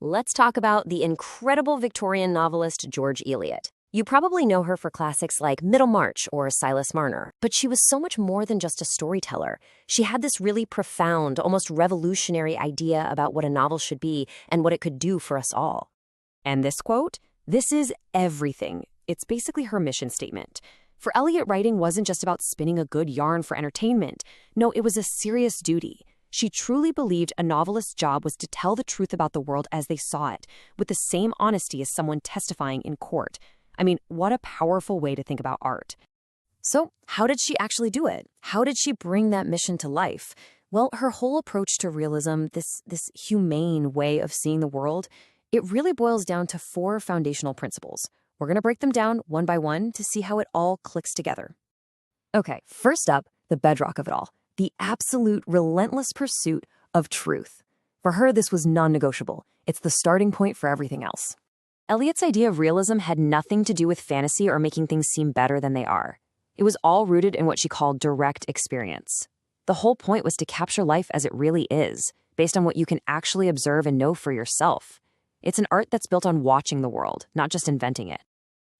let's talk about the incredible Victorian novelist George Eliot. You probably know her for classics like Middlemarch or Silas Marner, but she was so much more than just a storyteller. She had this really profound, almost revolutionary idea about what a novel should be and what it could do for us all. And this quote, "This is everything." It's basically her mission statement. For Eliot, writing wasn't just about spinning a good yarn for entertainment. No, it was a serious duty. She truly believed a novelist's job was to tell the truth about the world as they saw it, with the same honesty as someone testifying in court. I mean, what a powerful way to think about art. So, how did she actually do it? How did she bring that mission to life? Well, her whole approach to realism, this humane way of seeing the world, it really boils down to 4 foundational principles. We're going to break them down one by one to see how it all clicks together. Okay, first up, the bedrock of it all, the absolute relentless pursuit of truth. For her, this was non-negotiable. It's the starting point for everything else. Eliot's idea of realism had nothing to do with fantasy or making things seem better than they are. It was all rooted in what she called direct experience. The whole point was to capture life as it really is, based on what you can actually observe and know for yourself. It's an art that's built on watching the world, not just inventing it.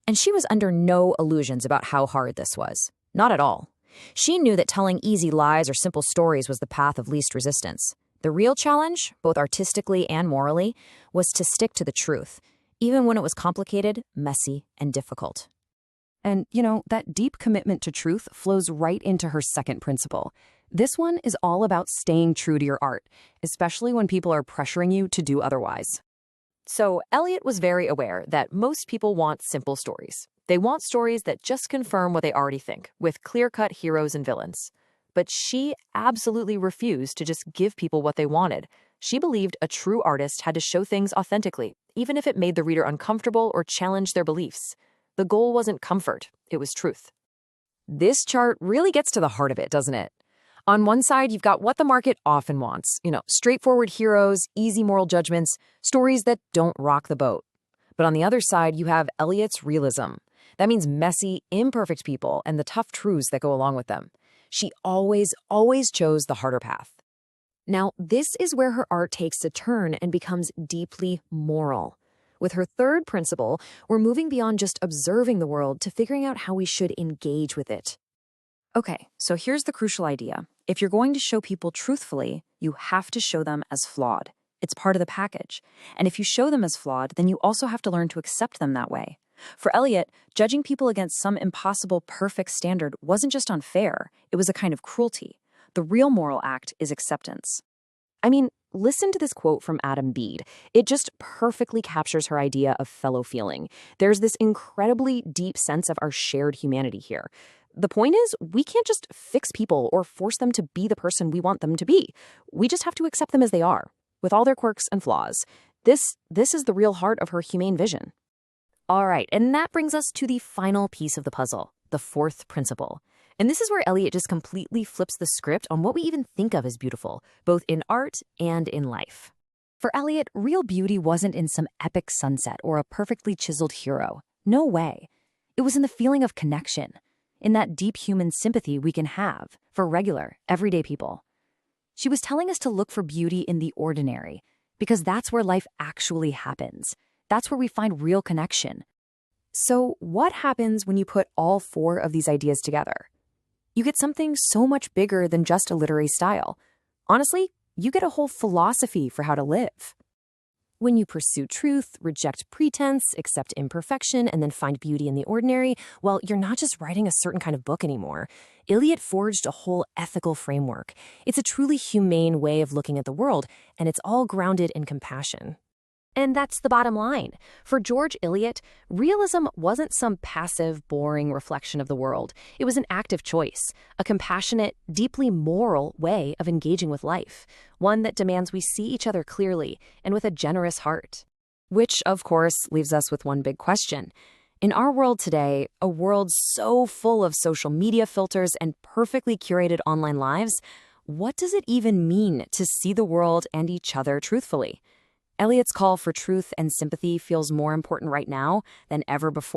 And she was under no illusions about how hard this was. Not at all. She knew that telling easy lies or simple stories was the path of least resistance. The real challenge, both artistically and morally, was to stick to the truth, even when it was complicated, messy, and difficult. And, that deep commitment to truth flows right into her second principle. This one is all about staying true to your art, especially when people are pressuring you to do otherwise. So, Eliot was very aware that most people want simple stories. They want stories that just confirm what they already think, with clear-cut heroes and villains. But she absolutely refused to just give people what they wanted. She believed a true artist had to show things authentically, even if it made the reader uncomfortable or challenged their beliefs. The goal wasn't comfort, it was truth. This chart really gets to the heart of it, doesn't it? On one side, you've got what the market often wants, straightforward heroes, easy moral judgments, stories that don't rock the boat. But on the other side, you have Eliot's realism. That means messy, imperfect people and the tough truths that go along with them. She always chose the harder path. Now, this is where her art takes a turn and becomes deeply moral. With her third principle, we're moving beyond just observing the world to figuring out how we should engage with it. Okay, so here's the crucial idea. If you're going to show people truthfully, you have to show them as flawed. It's part of the package. And if you show them as flawed, then you also have to learn to accept them that way. For Eliot, judging people against some impossible perfect standard wasn't just unfair, it was a kind of cruelty. The real moral act is acceptance. I mean, listen to this quote from Adam Bede. It just perfectly captures her idea of fellow feeling. There's this incredibly deep sense of our shared humanity here. The point is, we can't just fix people or force them to be the person we want them to be. We just have to accept them as they are, with all their quirks and flaws. This is the real heart of her humane vision. All right, and that brings us to the final piece of the puzzle, the fourth principle. And this is where Eliot just completely flips the script on what we even think of as beautiful, both in art and in life. For Eliot, real beauty wasn't in some epic sunset or a perfectly chiseled hero. No way. It was in the feeling of connection, in that deep human sympathy we can have for regular, everyday people. She was telling us to look for beauty in the ordinary, because that's where life actually happens. That's where we find real connection. So what happens when you put all 4 of these ideas together? You get something so much bigger than just a literary style. Honestly, you get a whole philosophy for how to live. When you pursue truth, reject pretense, accept imperfection, and then find beauty in the ordinary, well, you're not just writing a certain kind of book anymore. Eliot forged a whole ethical framework. It's a truly humane way of looking at the world, and it's all grounded in compassion. And that's the bottom line. For George Eliot, realism wasn't some passive, boring reflection of the world. It was an active choice, a compassionate, deeply moral way of engaging with life, one that demands we see each other clearly and with a generous heart. Which, of course, leaves us with one big question. In our world today, a world so full of social media filters and perfectly curated online lives, what does it even mean to see the world and each other truthfully? Eliot's call for truth and sympathy feels more important right now than ever before.